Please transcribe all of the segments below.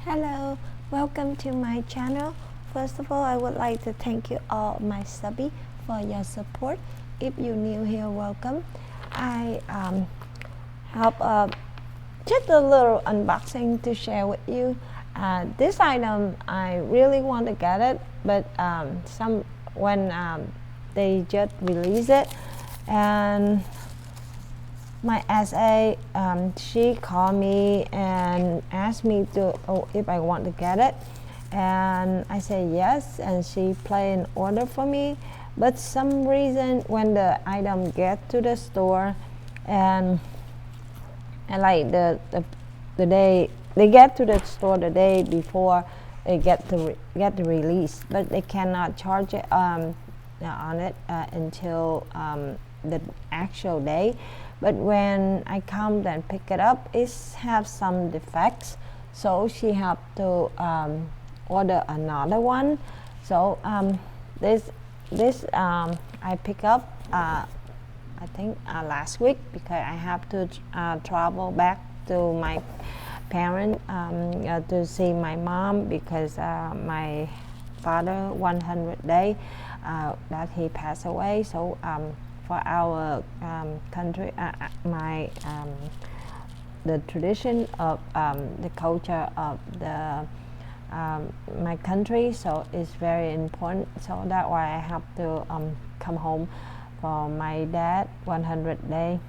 Hello, welcome to my channel. First of all, I would like to thank you all my subby for your support. If you're new here, welcome. I have just a little unboxing to share with you. This item, I really want to get it, but when they just release it, and my SA, she called me and asked me if I want to get it, and I said yes, and she placed an order for me. But some reason when the item get to the store, and like the day they get to the store the day before they get the release, but they cannot charge it on it until the actual day. But when I come and pick it up, it have some defects, so she have to order another one. So this I pick up I think last week, because I have to travel back to my parents to see my mom, because my father 100 day that he passed away. So for our country, the tradition of the culture of the my country, so it's very important. So that's why I have to come home for my dad 100 day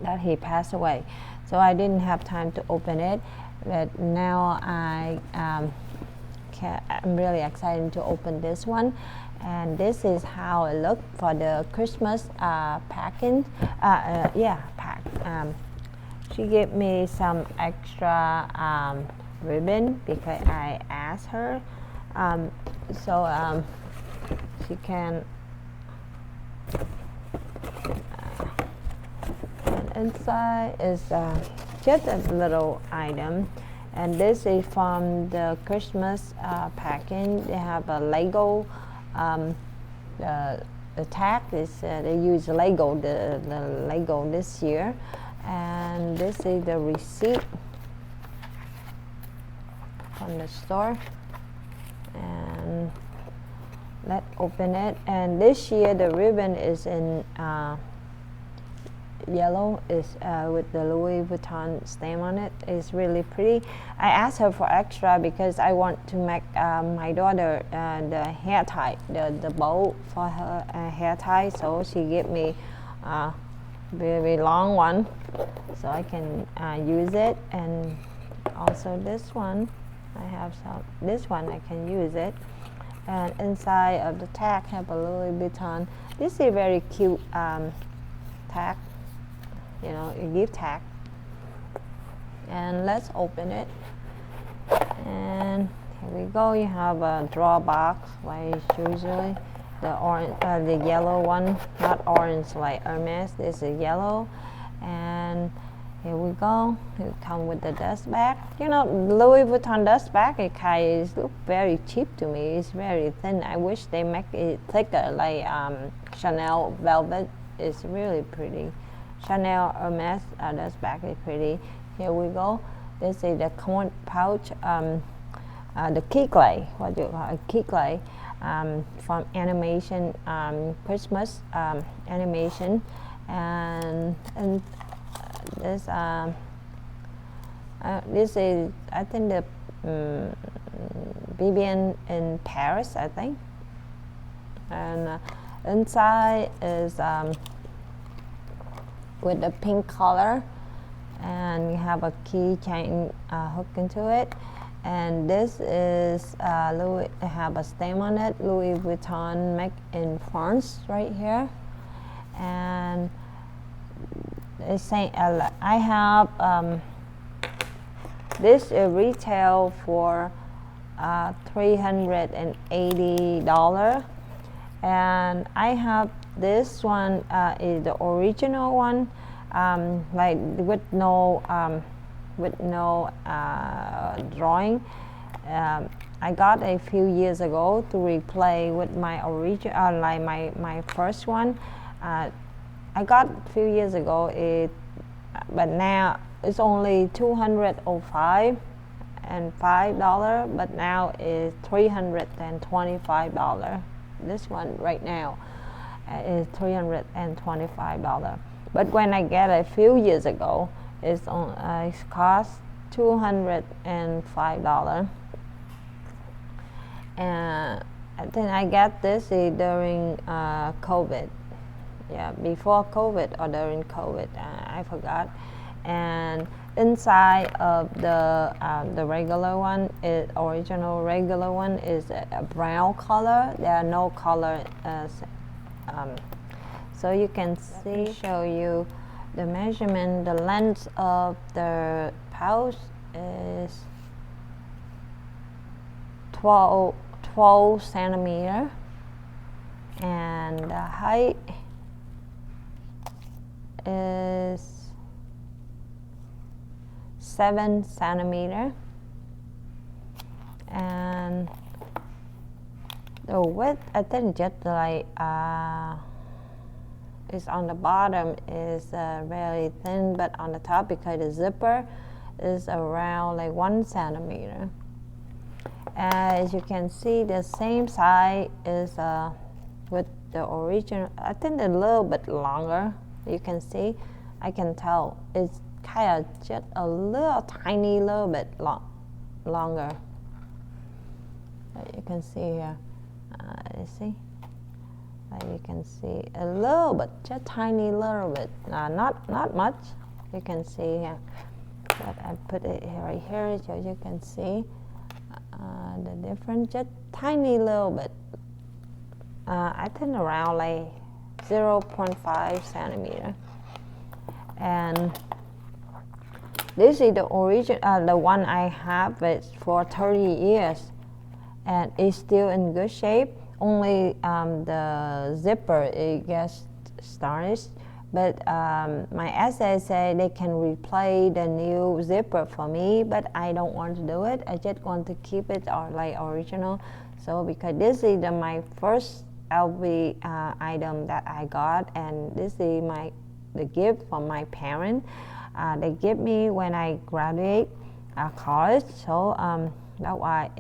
that he passed away. So I didn't have time to open it, but now I'm really excited to open this one. And this is how it looked for the Christmas packing. Pack. She gave me some extra ribbon because I asked her, so she can. And inside is just a little item. And this is from the Christmas packing. They have a Lego. The tag is they use Lego, the Lego this year. And this is the receipt from the store. And let's open it. And this year the ribbon is in yellow, is with the Louis Vuitton stamp on it. It's really pretty. I asked her for extra because I want to make my daughter the hair tie, the bow for her hair tie. So she gave me a very long one, so I can use it. And also this one, I have some. This one I can use it. And inside of the tag have a Louis Vuitton. This is very cute tag. You know, a gift tag. And let's open it. And here we go. You have a drawer box, like usually the orange, the yellow one, not orange like Hermes. This is yellow. And here we go. It comes with the dust bag. You know, Louis Vuitton dust bag, it looks very cheap to me. It's very thin. I wish they make it thicker, like Chanel velvet. It's really pretty. Chanel Hermes dust bag is pretty. Here we go. This is the coin pouch, the key clay, what do you call it? Key clay from animation, Christmas animation. And this this is, I think, the Vivian in Paris, I think. And inside is with the pink color, and you have a keychain hooked into it. And this is Louis, have a stamp on it, Louis Vuitton made in France right here. And it's saying I have this retail for $380, and I have this one is the original one, like with no drawing. I got a few years ago to replay with my original, like my first one. I got a few years ago, but now it's only $205, $205, but now is $325. This one right now is $325. But when I get it a few years ago, it cost $205. And then I got this during COVID. Yeah, before COVID or during COVID, I forgot. And inside of the regular one, original regular one is a brown color. There are no color, so you can see. Show you the measurement. The length of the pouch is 12 centimeter, and the height is 7 centimeter, and the width, I think, just like is on the bottom is very thin, but on the top, because the zipper is around like 1 centimeter. As you can see, the same size is with the original. I think a little bit longer. You can see, I can tell it's kind of just a little tiny little bit longer. You can see here. You see, you can see a little bit, just tiny little bit. Not much. You can see here, but I put it right here so you can see the difference. Just tiny little bit. I think around like 0.5 centimeter. And this is the original, the one I have. It's for 30 years, and it's still in good shape. Only the zipper, it gets tarnished. But my essay say they can replace the new zipper for me, but I don't want to do it. I just want to keep it like original. So because this is my first LV item that I got, and this is the gift from my parents. They give me when I graduate college. So that's why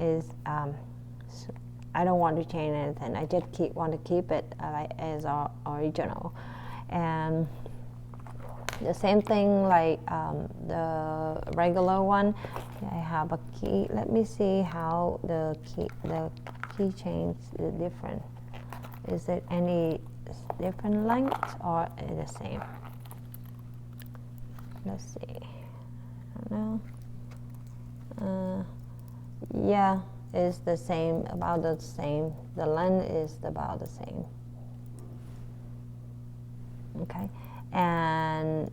I don't want to change anything. I just want to keep it like as original. And the same thing like the regular one. I have a key. Let me see how the key chain is different. Is it any different length or the same? Let's see. I don't know. Yeah, it's the same, about the same. The length is about the same. Okay, and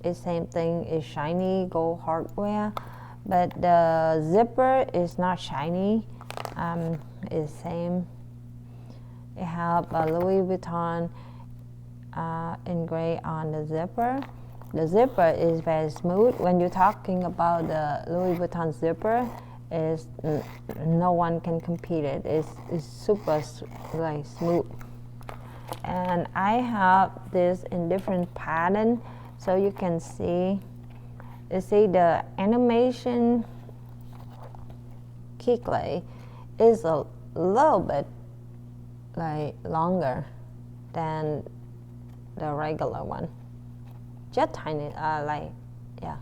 the same thing is shiny gold hardware, but the zipper is not shiny. It's same. It have a Louis Vuitton engraved on the zipper. The zipper is very smooth. When you're talking about the Louis Vuitton zipper, is no one can compete it. It's super like smooth. And I have this in different pattern, so you can see. You see the animation keyclay is a little bit like longer than the regular one. Just tiny, like, yeah,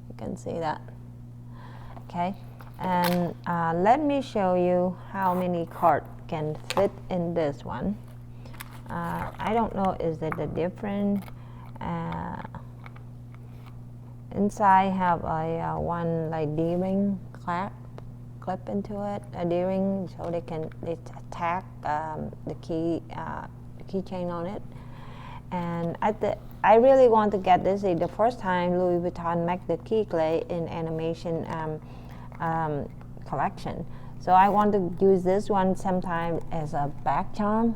you can see that. Okay, and let me show you how many cards can fit in this one. I don't know, is it a different? Inside have a one like D-ring clip into it, a D-ring, so they tack the keychain on it. And I really want to get this. The first time Louis Vuitton make the keyclay in animation collection, so I want to use this one sometime as a back charm.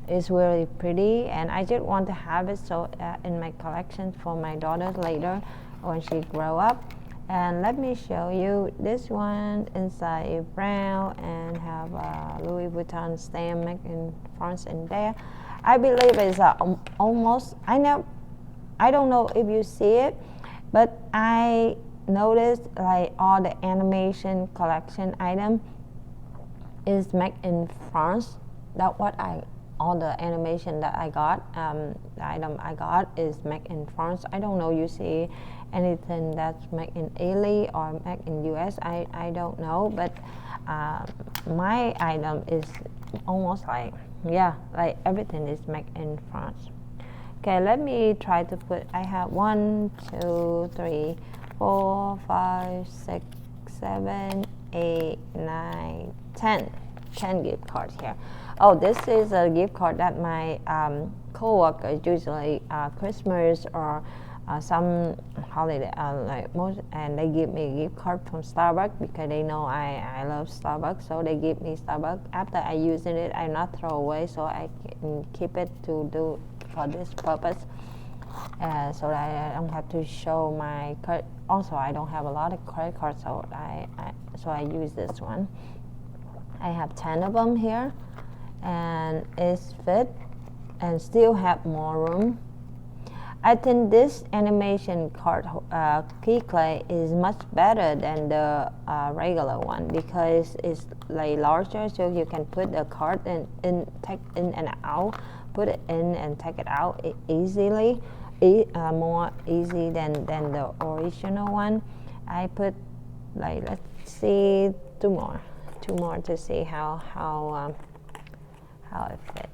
It's really pretty, and I just want to have it so in my collection for my daughters later when she grow up. And let me show you this one. Inside is brown and have a Louis Vuitton stamp made in France and there. I believe it's almost, I don't know if you see it, but I notice like all the animation collection item is made in France. That's what all the animation that I got, the item I got is made in France. I don't know you see anything that's made in Italy or made in US. I don't know, but my item is almost like, yeah, like everything is made in France. Okay, let me try to put, I have 1, 2, 3, 4, 5, 6, 7, 8, 9, 10 gift cards here. Oh, this is a gift card that my co-workers usually Christmas or some holiday like most, and they give me a gift card from Starbucks because they know I love Starbucks, so they give me Starbucks. After I using it, I not throw away, so I can keep it to do for this purpose, so that I don't have to show my credit. Also, I don't have a lot of credit cards, so I use this one. I have 10 of them here, and it's fit and still have more room. I think this animation card key clay is much better than the regular one because it's like larger, so you can put the card take in and out, put it in and take it out easily, more easy than the original one. I put like, let's see, two more to see how it fit.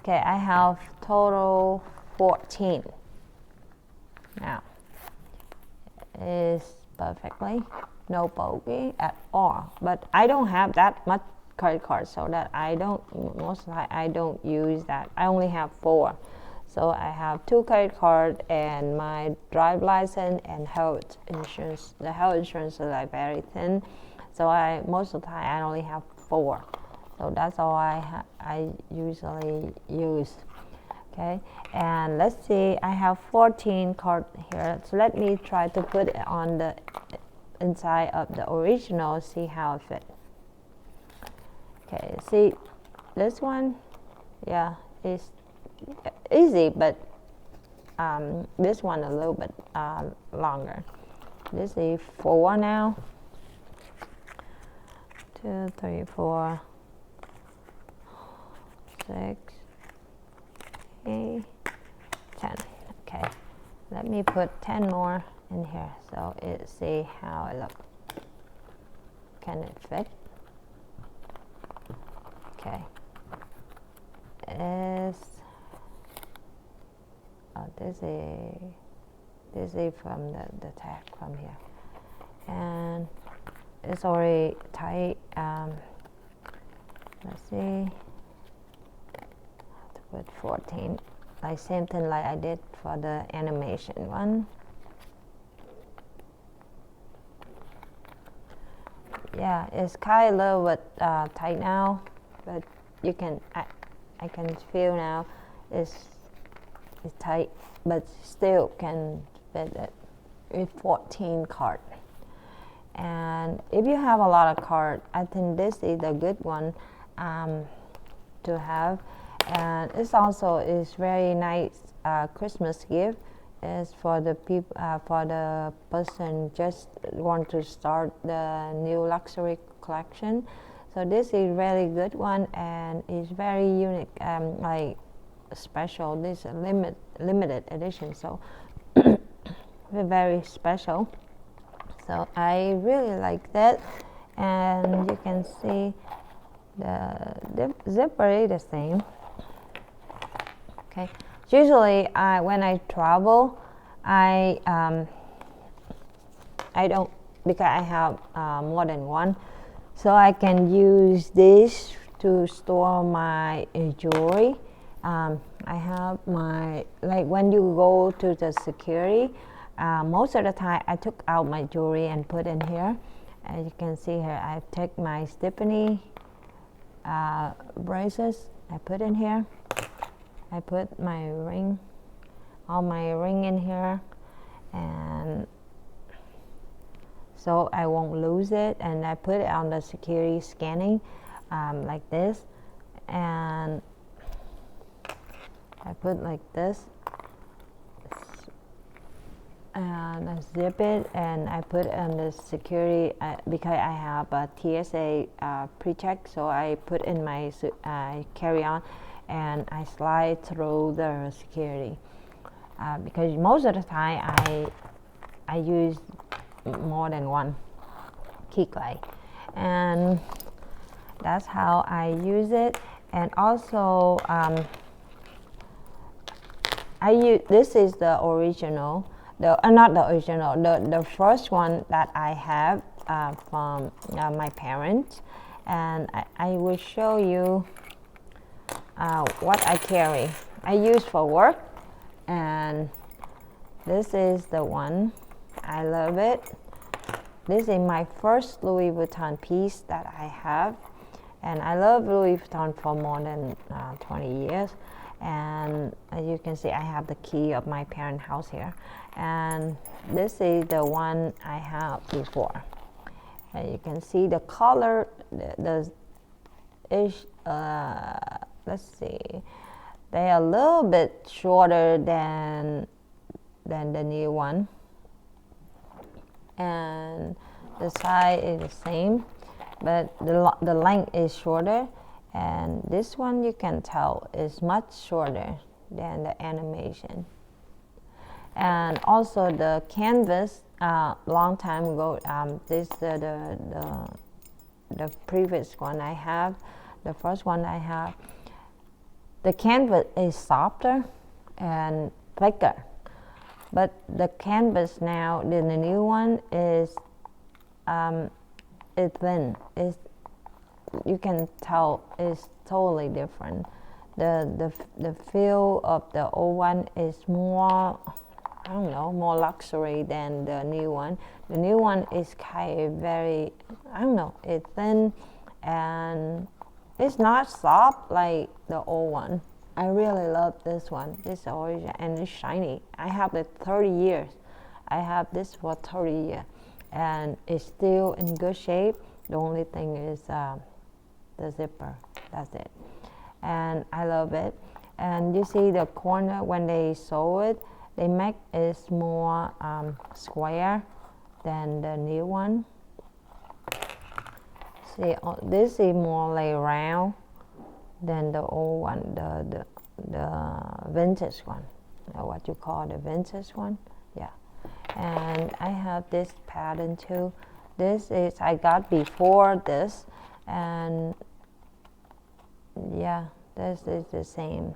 Okay, I have total 14 now. Is perfectly no bogey at all, but I don't have that much credit cards, so that I don't use that. I only have 4, so I have 2 credit cards and my drive license and health insurance. The health insurance is like very thin, so most of the time I only have 4. So that's all I usually use. Okay, and let's see, I have 14 cards here. So let me try to put it on the inside of the original, see how it fits. Okay, see this one, yeah, it's easy, but this one a little bit longer. This is 4 now. 2, 3, 4. 6, 8, 10. Okay, let me put 10 more in here so see how it looks. Can it fit? Okay. This is from the tag from here, and it's already tight. Let's see. With 14, like same thing like I did for the animation one. Yeah, it's kind of a little bit tight now, but you can I can feel now it's tight, but still can fit it with 14 cards. And if you have a lot of cards, I think this is a good one to have. And it's also is very nice Christmas gift. Is for the people, for the person just want to start the new luxury collection. So this is really good one, and it's very unique, like special. This is a limited edition, so very special. So I really like that, and you can see the zipper is the same. Okay. Usually, when I travel, I don't, because I have more than one, so I can use this to store my jewelry. I have my, like when you go to the security, most of the time I took out my jewelry and put in here. As you can see here, I take my Tiffany bracelets, I put in here. I put my ring, all my ring in here, and so I won't lose it. And I put it on the security scanning like this, and I put like this, and I zip it, and I put on the security because I have a TSA pre-check, so I put in my carry-on, and I slide through the security because most of the time I use more than one key clay, and that's how I use it. And also I use, this is the original, not the original, the first one that I have from my parents, and I will show you what I carry. I use for work, and this is the one. I love it. This is my first Louis Vuitton piece that I have, and I love Louis Vuitton for more than 20 years. And as you can see, I have the key of my parent house here, and this is the one I have before. And you can see the color, let's see, they are a little bit shorter than the new one, and the size is the same, but the length is shorter. And this one, you can tell, is much shorter than the animation. And also the canvas, long time ago, this the previous one I have, the first one I have, the canvas is softer and thicker. But the canvas now, the new one is thin. You can tell it's totally different. The feel of the old one is more, I don't know, more luxury than the new one. The new one is kind of very, I don't know, it's thin and it's not soft like the old one. I really love this one. This origin, and it's shiny. I have it 30 years. I have this for 30 years, and it's still in good shape. The only thing is the zipper. That's it, and I love it. And you see the corner when they sew it, they make it more square than the new one. See, this is more like round than the old one, the vintage one, what you call the vintage one. Yeah, and I have this pattern too. This is I got before this, and yeah, this is the same.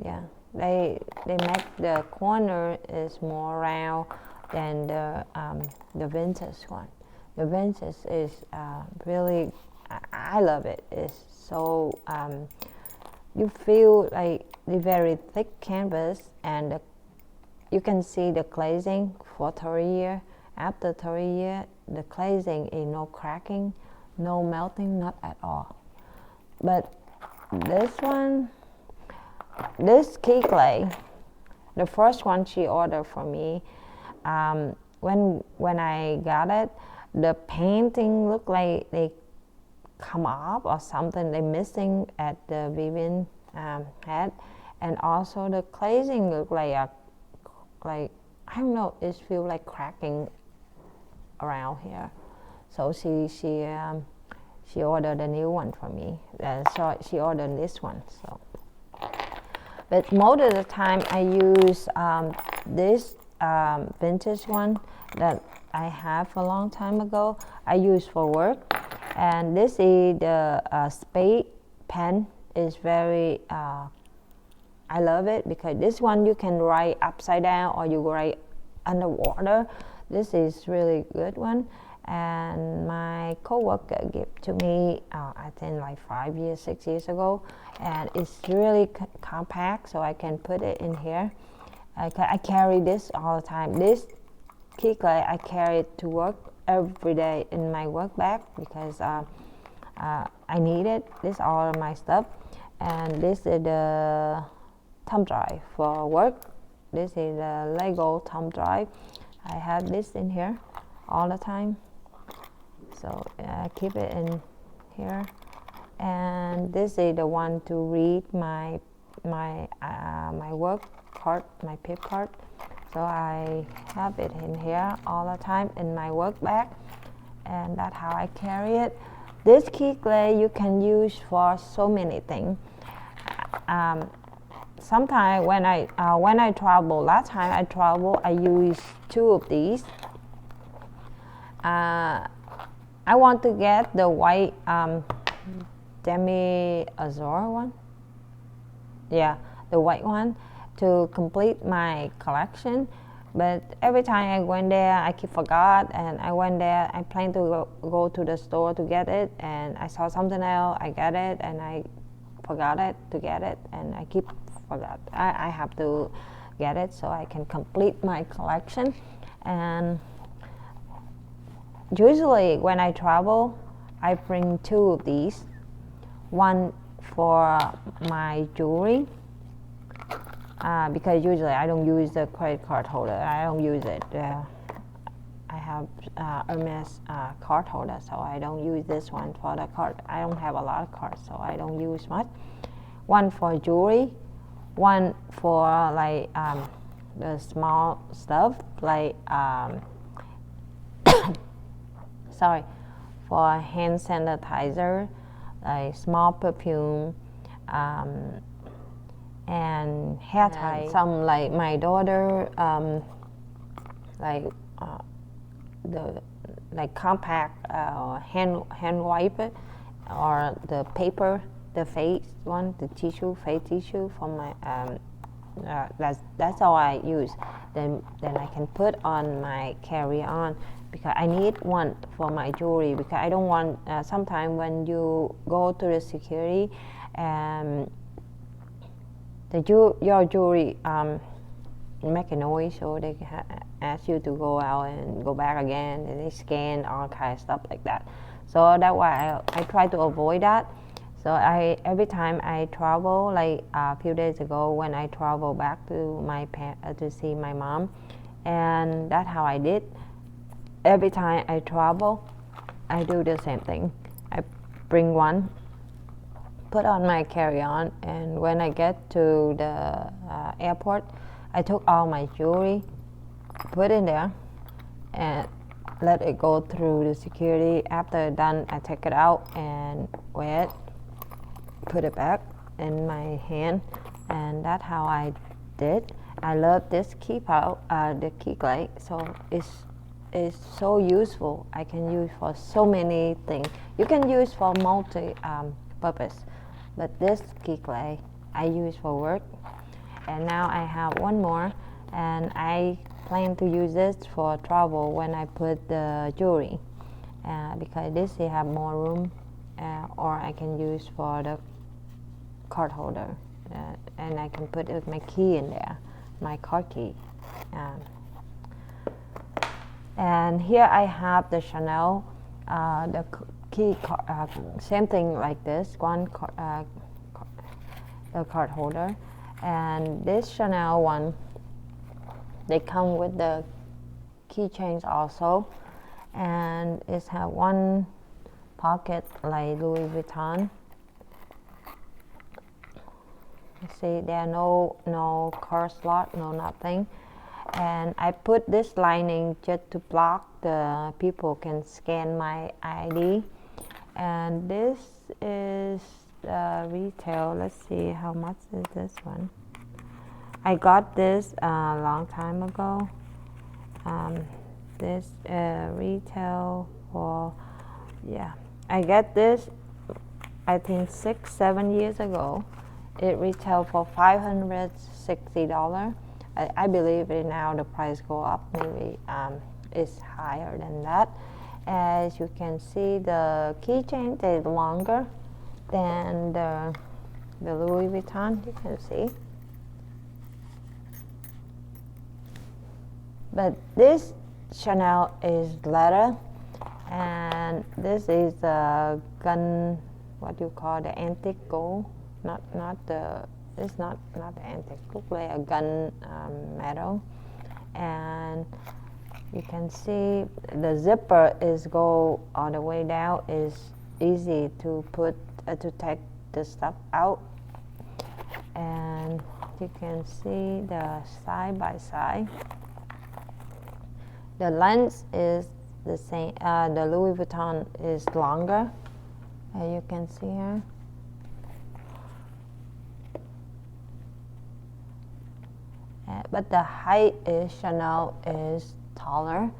Yeah, they make the corner is more round than the vintage one. The vintage is really, I love it. It's so you feel like the very thick canvas, and you can see the glazing for 30 years. After 30 years, the glazing is no cracking, no melting, not at all. But this one, this key clay, the first one she ordered for me, when I got it, the painting looked like they come off or something. They missing at the Vivian head, and also the glazing looked like I don't know. It feels like cracking around here. So she ordered a new one for me. So she ordered this one. So, but most of the time I use this vintage one that I have a long time ago. I use for work, and this is the spade pen. Is very I love it because this one you can write upside down or you write underwater. This is really good one, and my coworker gave to me I think like 5 years, 6 years ago, and it's really compact, so I can put it in here. I carry this all the time. This key clay I carry it to work every day in my work bag because I need it. This is all of my stuff, and this is the thumb drive for work. This is the Lego thumb drive. I have this in here all the time, so I keep it in here. And this is the one to read my work card, my pip card. So I have it in here all the time in my work bag, and that's how I carry it. This key clay you can use for so many things. Sometimes when I travel, last time I traveled, I used 2 of these. I want to get the white demi azure one. Yeah, the white one to complete my collection. But every time I went there, I keep forgot, and I went there, I planned to go to the store to get it, and I saw something else, I got it, and I forgot it to get it, and I keep forgot. I have to get it so I can complete my collection. And usually when I travel, I bring 2 of these. One for my jewelry, because usually I don't use the credit card holder. I don't use it. I have Hermes card holder, so I don't use this one for the card. I don't have a lot of cards, so I don't use much. One for jewelry, one for like the small stuff, like sorry, for hand sanitizer, like small perfume, and hair tie. Some like my daughter, like the like compact hand wipe, or the paper, the face one, the tissue, face tissue for my. That's all I use. Then I can put on my carry-on, because I need one for my jewelry, because I don't want. Sometimes when you go to the security, your jewelry make a noise, so they ask you to go out and go back again, and they scan all kind of stuff like that. So that's why I try to avoid that. So every time I travel, like a few days ago when I travel back to to see my mom, and that's how I did. Every time I travel, I do the same thing. I bring one, put on my carry-on, and when I get to the airport, I took all my jewelry, put in there, and let it go through the security. After done, I take it out and wear it, put it back in my hand, and that's how I did. I love this the key clay, so it's so useful. I can use for so many things. You can use for multi purpose, but this key clay I use for work. And now I have one more, and I plan to use this for travel when I put the jewelry, because this they have more room, or I can use for the card holder, and I can put my key in there, my card key. And here I have the Chanel, the key, same thing like this, one the card holder. And this Chanel one, they come with the keychains also, and it has one pocket like Louis Vuitton. See, there are no card slot, no nothing. And I put this lining just to block the people can scan my ID. And this is retail. Let's see, how much is this one? I got this a long time ago. This retail for, yeah, I got this I think 6-7 years ago. It retailed for $560. I believe it now the price go up, maybe it's higher than that. As you can see, the keychain is longer than the Louis Vuitton, you can see. But this Chanel is leather, and this is a gun, what you call the antique gold, it's not the antique, look like a gun metal. And you can see the zipper is go all the way down, is easy to put to take the stuff out. And you can see the side by side. The length is the same. The Louis Vuitton is longer, as you can see here. But the height is Chanel is taller,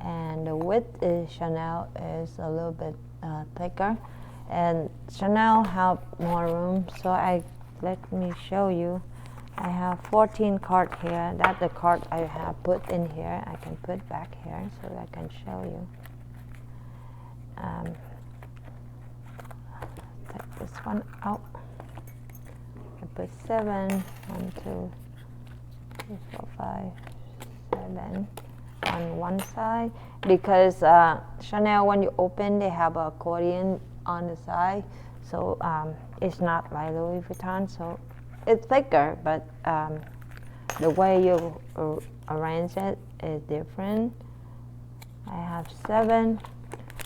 and the width is Chanel is a little bit thicker, and Chanel have more room. So let me show you. I have 14 card here. That's the card I have put in here. I can put back here so I can show you. Take this one out. I put 7, 1, 2, 3, 4, 5, 7 on one side, because Chanel, when you open, they have an accordion on the side, so it's not like Louis Vuitton, so it's thicker, but the way you arrange it is different. I have 7.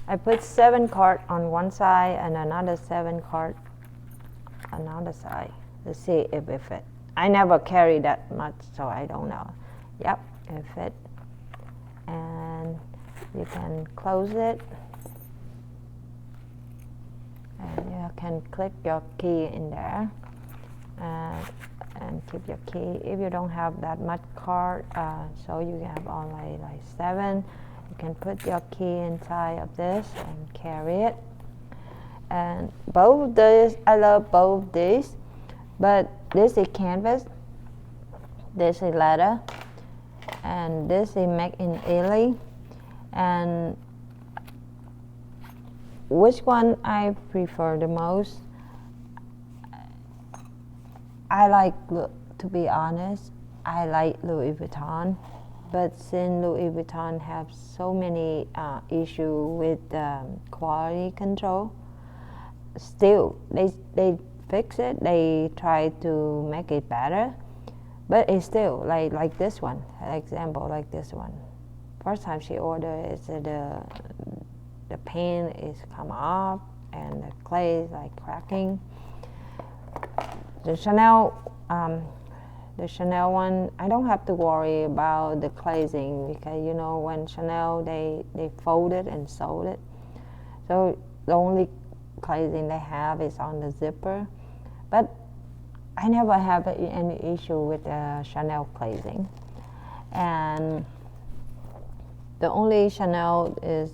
I put 7 cards on one side and another 7 cards on another side to see if it fit. I never carry that much, so I don't know. Yep, it fit. And you can close it, and you can click your key in there and keep your key. If you don't have that much card, so you have only like 7, you can put your key inside of this and carry it. And both these, I love both these, but this is canvas, this is leather, and this is made in Italy. And which one I prefer the most? I like, to be honest, I like Louis Vuitton, but since Louis Vuitton have so many issues with quality control, still they fix it, they try to make it better, but it's still like this one, an example like this one. First time she ordered, it said the paint is come off and the clay is like cracking. The Chanel one, I don't have to worry about the glazing, because you know when Chanel they fold it and sewed it, so the only glazing they have is on the zipper. But I never have any issue with Chanel glazing. And the only Chanel is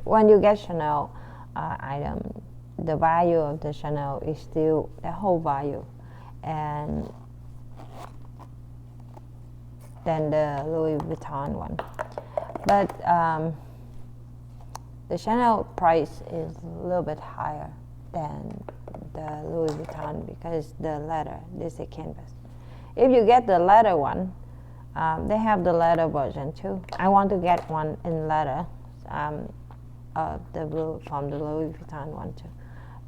when you get Chanel item, the value of the Chanel is still the whole value, and then the Louis Vuitton one. But the Chanel price is a little bit higher than the Louis Vuitton because the leather, this is canvas. If you get the leather one, they have the leather version too. I want to get one in leather, from the Louis Vuitton one too.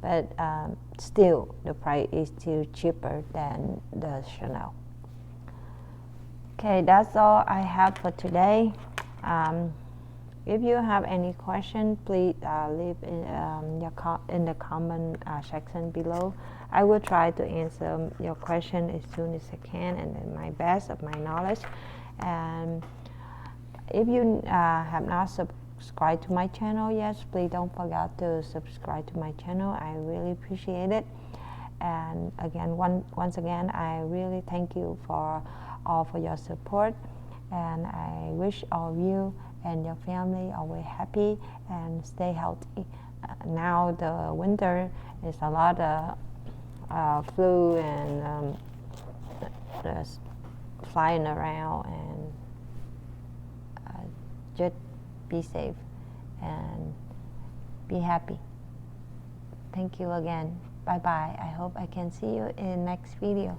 But still, the price is still cheaper than the Chanel. Okay, that's all I have for today. If you have any question, please leave in the comment section below. I will try to answer your question as soon as I can and in my best of my knowledge. And if you have not subscribed to my channel yet, please don't forget to subscribe to my channel. I really appreciate it. And again, once again, I really thank you for your support, and I wish all of you and your family always happy and stay healthy. Now the winter is a lot of flu and just flying around, and just be safe and be happy. Thank you again. Bye bye. I hope I can see you in the next video.